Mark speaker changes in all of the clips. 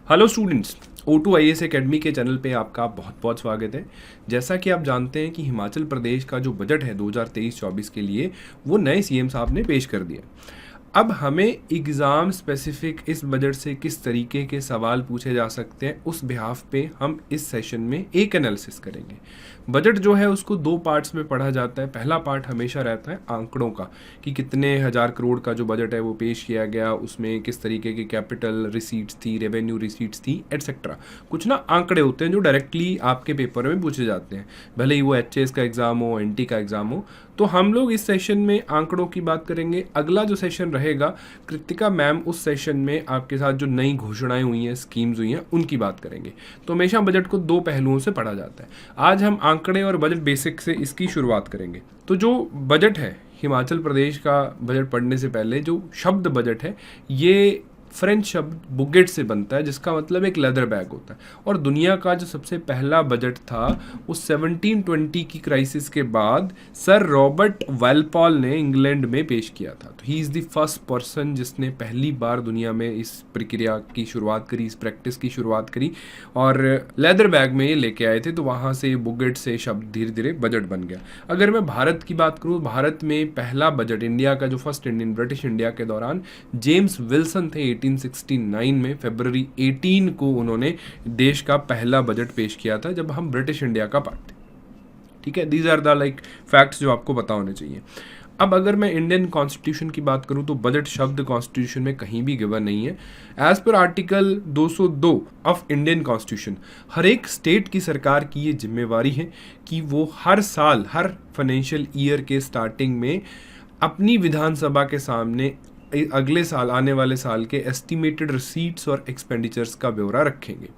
Speaker 1: Hello students, O2 IAS academy के channel पे आपका बहुत बहुत स्वागत है। जैसा कि आप जानते हैं कि हिमाचल प्रदेश का जो बजट है 2023-24 के लिए वो नए सीएम साहब ने पेश कर दिया। अब हमें एग्ज़ाम स्पेसिफिक इस बजट से किस तरीके के सवाल पूछे जा सकते हैं, उस बिहाफ पे हम इस सेशन में एक एनालिसिस करेंगे। बजट जो है उसको दो पार्ट्स में पढ़ा जाता है। पहला पार्ट हमेशा रहता है आंकड़ों का, कि कितने हज़ार करोड़ का जो बजट है वो पेश किया गया, उसमें किस तरीके की कैपिटल रिसीट्स थी, रेवेन्यू रिसीट्स थी, एटसेट्रा। कुछ ना आंकड़े होते हैं जो डायरेक्टली आपके पेपर में पूछे जाते हैं, भले ही वो HAS का एग्ज़ाम हो, NT का एग्ज़ाम हो। तो हम लोग इस सेशन में आंकड़ों की बात करेंगे। अगला जो सेशन रहेगा, कृतिका मैम उस सेशन में आपके साथ जो नई घोषणाएं हुई हैं, स्कीम्स हुई हैं, उनकी बात करेंगे। तो हमेशा बजट को दो पहलुओं से पढ़ा जाता है। आज हम आंकड़े और बजट बेसिक से इसकी शुरुआत करेंगे। तो जो बजट है, हिमाचल प्रदेश का बजट पढ़ने से पहले जो शब्द बजट है, ये फ्रेंच शब्द बुगेट से बनता है, जिसका मतलब एक लेदर बैग होता है। और दुनिया का जो सबसे पहला बजट था वो 1720 की क्राइसिस के बाद सर रॉबर्ट वेलपॉल ने इंग्लैंड में पेश किया था। तो he is the first person जिसने पहली बार दुनिया में इस प्रक्रिया की शुरुआत करी, इस प्रैक्टिस की शुरुआत करी, और लेदर बैग में ये लेके आए थे। तो वहाँ से बुगेट से शब्द धीरे धीरे बजट बन गया। अगर मैं भारत की बात करूँ, भारत में पहला बजट इंडिया का जो फर्स्ट इंडियन ब्रिटिश इंडिया के दौरान जेम्स विल्सन थे। 1869 में फरवरी 18 को उन्होंने देश का पहला बजट पेश किया था, जब हम ब्रिटिश इंडिया का पार्ट थे। ठीक है, these are the like facts जो आपको पता होने चाहिए। अब अगर मैं इंडियन कॉन्स्टिट्यूशन की बात करूं तो बजट शब्द कॉन्स्टिट्यूशन में कहीं भी गिवन नहीं है। As per article 202 of Indian constitution, हर एक स्टेट की सरकार की ये जिम्मेवारी है कि वो हर साल, हर फाइनेंशियल ईयर के स्टार्टिंग में अपनी विधानसभा के सामने अगले साल, आने वाले साल के एस्टिमेटेड रिसीट्स और एक्सपेंडिचर्स का ब्यौरा रखेंगे।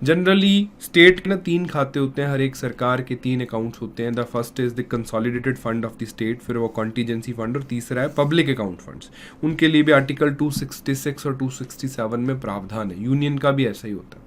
Speaker 1: जनरली स्टेट के ना तीन खाते होते हैं, हर एक सरकार के तीन अकाउंट्स होते हैं। The first is the consolidated fund of the state, फिर वो कॉन्टीजेंसी फंड, और तीसरा है पब्लिक अकाउंट फंड्स। उनके लिए भी आर्टिकल 266 और 267 में प्रावधान है। यूनियन का भी ऐसा ही होता है।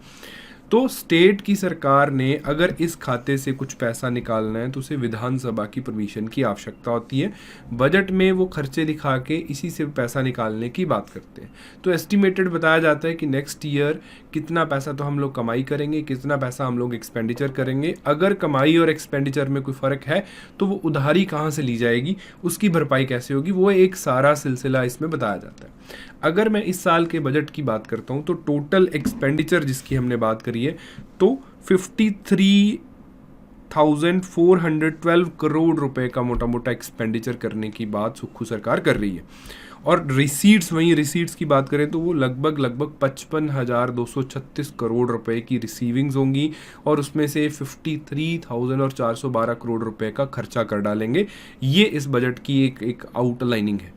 Speaker 1: तो स्टेट की सरकार ने अगर इस खाते से कुछ पैसा निकालना है तो उसे विधानसभा की परमिशन की आवश्यकता होती है। बजट में वो खर्चे दिखा के इसी से पैसा निकालने की बात करते हैं। तो एस्टिमेटेड बताया जाता है कि नेक्स्ट ईयर कितना पैसा तो हम लोग कमाई करेंगे, कितना पैसा हम लोग एक्सपेंडिचर करेंगे। अगर कमाई और एक्सपेंडिचर में कोई फ़र्क है तो वो उधारी कहाँ से ली जाएगी, उसकी भरपाई कैसे होगी, वो एक सारा सिलसिला इसमें बताया जाता है। अगर मैं इस साल के बजट की बात करता हूँ तो टोटल एक्सपेंडिचर जिसकी हमने बात करी है, तो 53,412 करोड़ रुपए का मोटा मोटा एक्सपेंडिचर करने की बात सुक्खू सरकार कर रही है। और रिसीट्स, वहीं रिसीट्स की बात करें तो वो लगभग 55,236 करोड़ रुपए की रिसीविंग्स होंगी, और उसमें से 53,412 करोड़ रुपए का खर्चा कर डालेंगे। ये इस बजट की एक आउटलाइनिंग है।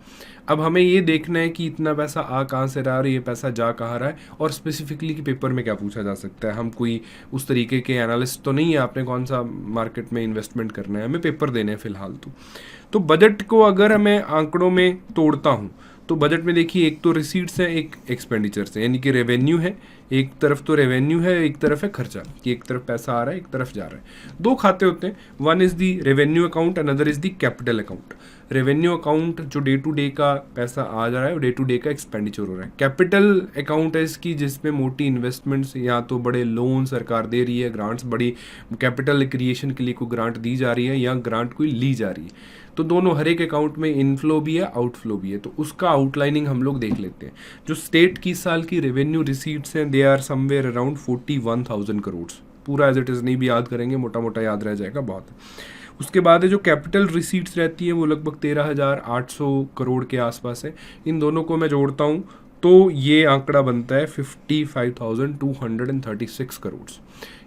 Speaker 1: अब हमें ये देखना है कि इतना पैसा आ कहाँ से रहा है और ये पैसा जा कहाँ रहा है, और स्पेसिफिकली कि पेपर में क्या पूछा जा सकता है। हम कोई उस तरीके के एनालिस्ट तो नहीं है, आपने कौन सा मार्केट में इन्वेस्टमेंट करना है, हमें पेपर देने हैं फिलहाल। तो बजट को अगर मैं आंकड़ों में तोड़ता हूँ तो बजट में देखिए, एक तो रिसीट्स है, एक एक्सपेंडिचर्स है, यानी कि रेवेन्यू है। एक तरफ तो रेवेन्यू है, एक तरफ है खर्चा, कि एक तरफ पैसा आ रहा है, एक तरफ जा रहा है। दो खाते होते हैं, one is the revenue account, another is the capital account. Revenue account जो डे टू डे का पैसा आ जा रहा है, और डे टू डे का एक्सपेंडिचर हो रहा है। कैपिटल अकाउंट है इसकी, जिसमें मोटी इन्वेस्टमेंट्स, या तो बड़े लोन सरकार दे रही है, ग्रांट्स, बड़ी कैपिटल क्रिएशन के लिए कोई ग्रांट दी जा रही है या ग्रांट कोई ली जा रही है। तो दोनों, हर एक अकाउंट में इनफ्लो भी है, आउटफ्लो भी है। तो उसका आउटलाइनिंग हम लोग देख लेते हैं। जो स्टेट की साल की रेवेन्यू रिसीट्स हैं, they are somewhere around 41,000 crore. पूरा एज इट इज़ नहीं भी याद करेंगे, मोटा मोटा याद रह जाएगा बहुत। उसके बाद है जो कैपिटल रिसीट्स रहती हैं, वो लगभग 13,800 करोड़ के आसपास है। इन दोनों को मैं जोड़ता हूँ तो ये आंकड़ा बनता है 55,236 करोड़।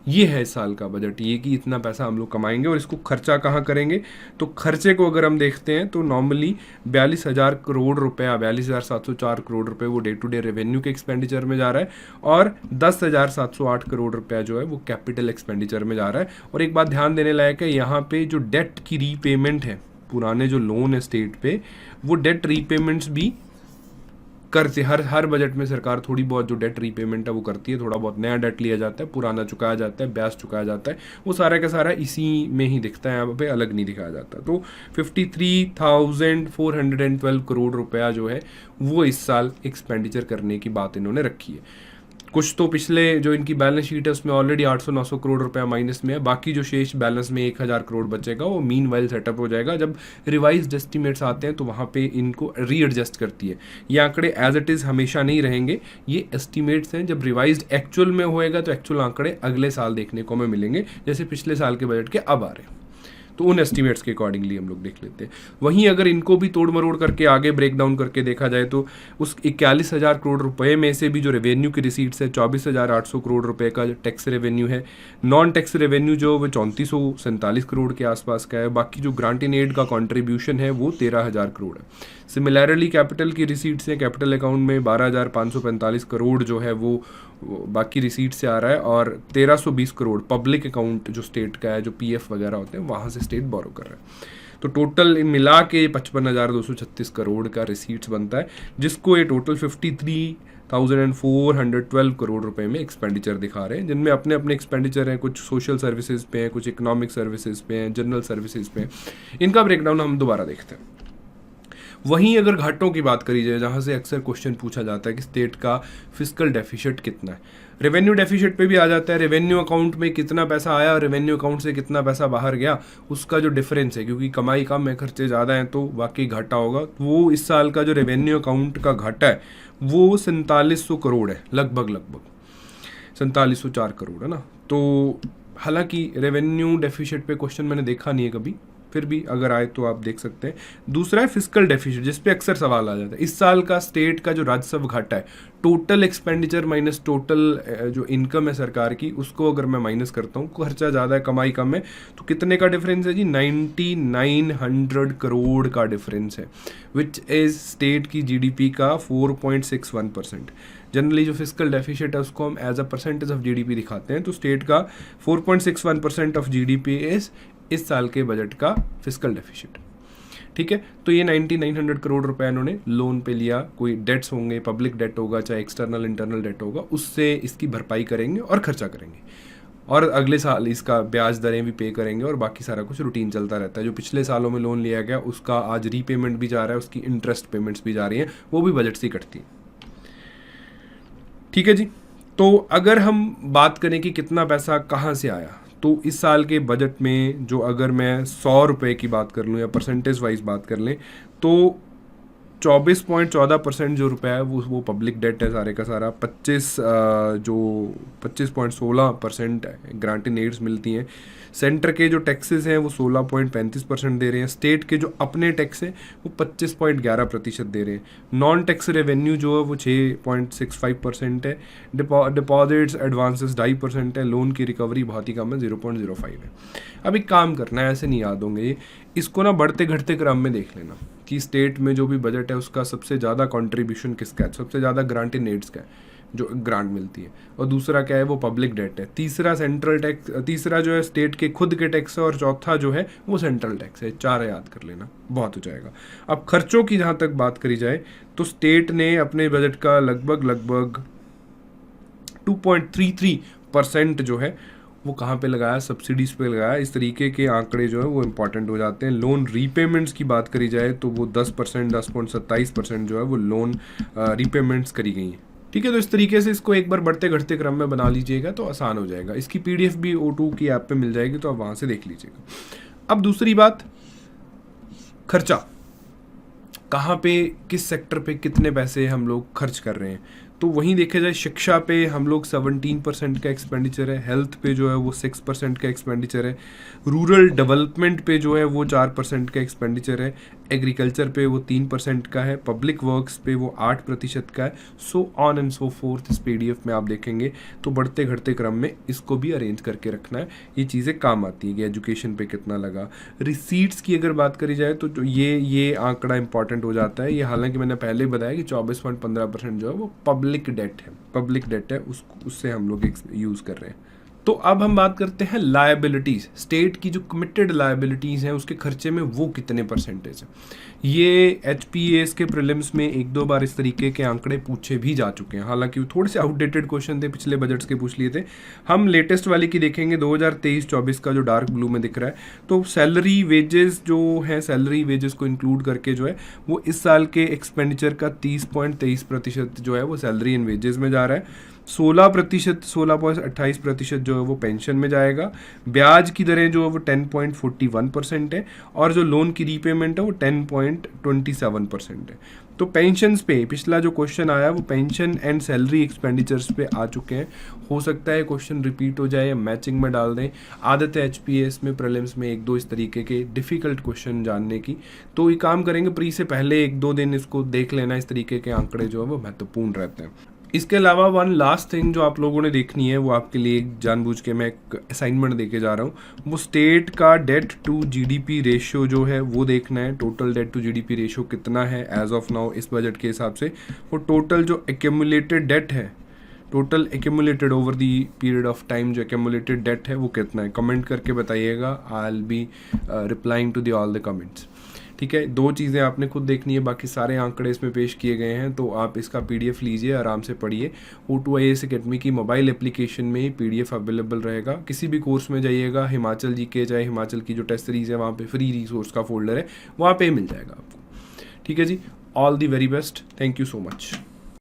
Speaker 1: ये है इस साल का बजट, ये कि इतना पैसा हम लोग कमाएंगे। और इसको खर्चा कहाँ करेंगे, तो खर्चे को अगर हम देखते हैं तो नॉर्मली 42,000 करोड़ रुपया, 42,704 करोड़ रुपए वो डे टू डे रेवेन्यू के एक्सपेंडिचर में जा रहा है, और 10,708 करोड़ रुपया जो है वो कैपिटल एक्सपेंडिचर में जा रहा है। और एक बात ध्यान देने लायक है, यहाँ पे जो डेट की रीपेमेंट है, पुराने जो लोन है स्टेट पे, वो डेट रीपेमेंट्स भी करते, हर बजट में सरकार थोड़ी बहुत जो डेट रीपेमेंट है वो करती है। थोड़ा बहुत नया डेट लिया जाता है, पुराना चुकाया जाता है, ब्याज चुकाया जाता है, वो सारा का सारा इसी में ही दिखता है, यहाँ पे अलग नहीं दिखाया जाता। तो 53,412 करोड़ रुपया जो है वो इस साल एक्सपेंडिचर करने की बात इन्होंने रखी है। कुछ तो पिछले जो इनकी बैलेंस शीट है उसमें ऑलरेडी 800-900 करोड़ रुपया माइनस में है, बाकी जो शेष बैलेंस में 1000 करोड़ बचेगा वो मीन वाइल सेटअप हो जाएगा। जब रिवाइज्ड एस्टिमेट्स आते हैं तो वहाँ पे इनको रीएडजस्ट करती है। ये आंकड़े एज इट इज़ हमेशा नहीं रहेंगे, ये एस्टिमेट्स हैं। जब रिवाइज्ड एक्चुअल में होएगा तो एक्चुअल आंकड़े अगले साल देखने को हमें मिलेंगे, जैसे पिछले साल के बजट के अब आ रहे हैं। तो उन एस्टिमेट्स के अकॉर्डिंगली हम लोग देख लेते हैं। वहीं अगर इनको भी तोड़ मरोड़ करके आगे ब्रेक डाउन करके देखा जाए तो उस 41,000 करोड़ रुपए में से भी जो रेवेन्यू की रिसीट्स है 24,800 करोड़ रुपए का टैक्स रेवेन्यू है। नॉन टैक्स रेवेन्यू जो वो 3447 करोड़ के आसपास का है। बाकी जो ग्रांट इन एड का कॉन्ट्रीब्यूशन है वो 13,000 करोड़ है। सिमिलरली कैपिटल की रिसीट्स हैं, कैपिटल अकाउंट में 12,545 करोड़ जो है वो बाकी रिसीट से आ रहा है, और 1,320 करोड़ पब्लिक अकाउंट जो स्टेट का है, जो पीएफ वगैरह होते हैं वहाँ से स्टेट बोरो कर रहा है। तो टोटल मिला के 55,236 करोड़ का रिसीट्स बनता है, जिसको ये टोटल 53,412 करोड़ रुपए में एक्सपेंडिचर दिखा रहे हैं, जिनमें अपने अपने एक्सपेंडिचर हैं। कुछ सोशल सर्विसेज पे हैं, कुछ इकोनॉमिक सर्विसेज पे हैं, जनरल सर्विसेज पे हैं। इनका ब्रेकडाउन हम दोबारा देखते हैं। वहीं अगर घाटों की बात करी जाए, जहाँ से अक्सर क्वेश्चन पूछा जाता है कि स्टेट का फिस्कल डेफिसिट कितना है, रेवेन्यू डेफिसिट पे भी आ जाता है। रेवेन्यू अकाउंट में कितना पैसा आया और रेवेन्यू अकाउंट से कितना पैसा बाहर गया, उसका जो डिफरेंस है, क्योंकि कमाई कम है खर्चे ज़्यादा हैं तो वाकई घाटा होगा। वो इस साल का जो रेवेन्यू अकाउंट का घाटा है वो 4700 करोड़ है, लगभग 4704 करोड़ है ना। तो हालांकि रेवेन्यू डेफिसिट पे क्वेश्चन मैंने देखा नहीं है कभी, फिर भी अगर आए तो आप देख सकते हैं। दूसरा है फिस्कल डेफिसिट, जिस पे अक्सर सवाल आ जाता है। इस साल का स्टेट का जो राजस्व घाटा है, टोटल एक्सपेंडिचर माइनस टोटल जो इनकम है सरकार की, उसको अगर मैं माइनस करता हूँ, खर्चा ज़्यादा है कमाई कम है, तो कितने का डिफरेंस है जी? 9900 करोड़ का डिफरेंस है, विच इज़ स्टेट की जीडीपी का 4.61%। जनरली जो फिस्कल डेफिसिट है उसको हम as a percentage of GDP दिखाते हैं, तो स्टेट का 4.61% ऑफ जीडीपी इज इस साल के बजट का फिस्कल डेफिसिट। ठीक है, तो ये 9900 करोड़ रुपए इन्होंने लोन पे लिया। कोई डेट्स होंगे, पब्लिक डेट होगा, चाहे एक्सटर्नल इंटरनल डेट होगा, उससे इसकी भरपाई करेंगे और खर्चा करेंगे, और अगले साल इसका ब्याज दरें भी पे करेंगे, और बाकी सारा कुछ रूटीन चलता रहता है। जो पिछले सालों में लोन लिया गया उसका आज रीपेमेंट भी जा रहा है, उसकी इंटरेस्ट पेमेंट्स भी जा रही हैं, वो भी बजट से ही कटती है। ठीक है जी, तो अगर हम बात करें कि कितना पैसा कहाँ से आया, तो इस साल के बजट में जो अगर मैं 100 रुपये की बात कर लूँ या परसेंटेज वाइज बात कर लें, तो 24.14% जो रुपया है वो पब्लिक डेट है सारे का सारा। 25.16% ग्रांट इन एड्स मिलती हैं। सेंटर के जो टैक्सेस हैं वो 16.35% दे रहे हैं। स्टेट के जो अपने टैक्स हैं वो 25.11% दे रहे हैं। नॉन टैक्स रेवेन्यू जो है वो 6.65% है। डिपॉजिट्स एडवांसेस 2.5% है। लोन की रिकवरी बहुत ही कम है, 0.05 है। अब एक काम करना है, ऐसे नहीं याद होंगे ये, इसको ना बढ़ते घटते क्रम में देख लेना कि स्टेट में जो भी बजट है उसका सबसे ज़्यादा कंट्रीब्यूशन किसका है, सबसे ज़्यादा ग्रांट इन एड्स का है जो ग्रांट मिलती है, और दूसरा क्या है वो पब्लिक डेट है, तीसरा सेंट्रल टैक्स, तीसरा जो है स्टेट के खुद के टैक्स है, और चौथा जो है वो सेंट्रल टैक्स है। 4 याद कर लेना, बहुत हो जाएगा। अब खर्चों की जहाँ तक बात करी जाए तो स्टेट ने अपने बजट का लगभग 2.33% जो है वो कहाँ पे लगाया, सब्सिडीज़ पे लगाया। इस तरीके के आंकड़े जो है वो इम्पॉर्टेंट हो जाते हैं। लोन रीपेमेंट्स की बात करी जाए तो वो 10%, 10.27% जो है वो लोन रीपेमेंट्स करी गई हैं। ठीक है, तो इस तरीके से इसको एक बार बढ़ते घटते क्रम में बना लीजिएगा तो आसान हो जाएगा। इसकी PDF भी O2 की ऐप पे मिल जाएगी, तो आप वहाँ से देख लीजिएगा। अब दूसरी बात, खर्चा कहाँ पे, किस सेक्टर पे कितने पैसे हम लोग खर्च कर रहे हैं, तो वहीं देखा जाए शिक्षा पे हम लोग 17% का एक्सपेंडिचर है, हेल्थ पे जो है वो 6% का एक्सपेंडिचर है, रूरल डेवलपमेंट पे जो है वो 4% का एक्सपेंडिचर है, एग्रीकल्चर पे वो 3% का है, पब्लिक वर्क्स पे वो 8% का है, so on and so fourth. इस PDF में आप देखेंगे तो बढ़ते घटते क्रम में इसको भी अरेंज करके रखना है, ये चीज़ें काम आती है कि एजुकेशन पे कितना लगा। रिसीट्स की अगर बात करी जाए तो ये आंकड़ा इंपॉर्टेंट हो जाता है। ये हालांकि मैंने पहले बताया कि 24.15% जो है वो पब्लिक डेट है, उससे हम लोग यूज़ कर रहे हैं। तो अब हम बात करते हैं लायबिलिटीज़। स्टेट की जो कमिटेड लायबिलिटीज़ हैं उसके खर्चे में वो कितने परसेंटेज है। ये HPAS के प्रीलिम्स में 1-2 बार इस तरीके के आंकड़े पूछे भी जा चुके हैं, हालांकि वो थोड़े से आउटडेटेड क्वेश्चन थे, पिछले बजट्स के पूछ लिए थे। हम लेटेस्ट वाले की देखेंगे, 2023-24 का जो डार्क ब्लू में दिख रहा है, तो सैलरी वेजेस जो है, सैलरी वेजेस को इंक्लूड करके जो है वो इस साल के एक्सपेंडिचर का 30.23% जो है वो सैलरी एंड वेजेस में जा रहा है। 16%, 16.28% जो है वो पेंशन में जाएगा। ब्याज की दरें जो है वो 10.41% है, और जो लोन की रीपेमेंट है वो 10.27% है। तो पेंशन्स पे पिछला जो क्वेश्चन आया वो पेंशन एंड सैलरी एक्सपेंडिचर्स पे आ चुके हैं। हो सकता है क्वेश्चन रिपीट हो जाए या मैचिंग में डाल दें। आदत है एचपीएस में प्रीलिम्स में एक दो इस तरीके के डिफ़िकल्ट क्वेश्चन जानने की, तो ये काम करेंगे प्री से पहले 1-2 दिन इसको देख लेना। इस तरीके के आंकड़े जो है वो महत्वपूर्ण रहते हैं। इसके अलावा वन लास्ट थिंग जो आप लोगों ने देखनी है, वो आपके लिए एक जानबूझ के मैं एक असाइनमेंट देके जा रहा हूँ, वो स्टेट का डेट टू जीडीपी रेशियो जो है वो देखना है। Total debt to GDP ratio कितना है एज ऑफ नाउ इस बजट के हिसाब से। वो टोटल जो एक्यूमुलेटेड डेट है, total accumulated over the period of time जो एक्यूमुलेटेड डेट है वो कितना है, कमेंट करके बताइएगा। I will be replying to the all the comments. ठीक है, 2 चीज़ें आपने खुद देखनी है, बाकी सारे आंकड़े इसमें पेश किए गए हैं, तो आप इसका पीडीएफ लीजिए, आराम से पढ़िए। O2 IAS अकेडमी की मोबाइल एप्लीकेशन में ही पीडीएफ अवेलेबल रहेगा। किसी भी कोर्स में जाइएगा, हिमाचल जीके चाहे हिमाचल की जो टेस्ट सीरीज़ है वहाँ पे फ्री रिसोर्स का फोल्डर है, वहाँ पे मिल जाएगा आपको। ठीक है जी, all the very best, thank you so much.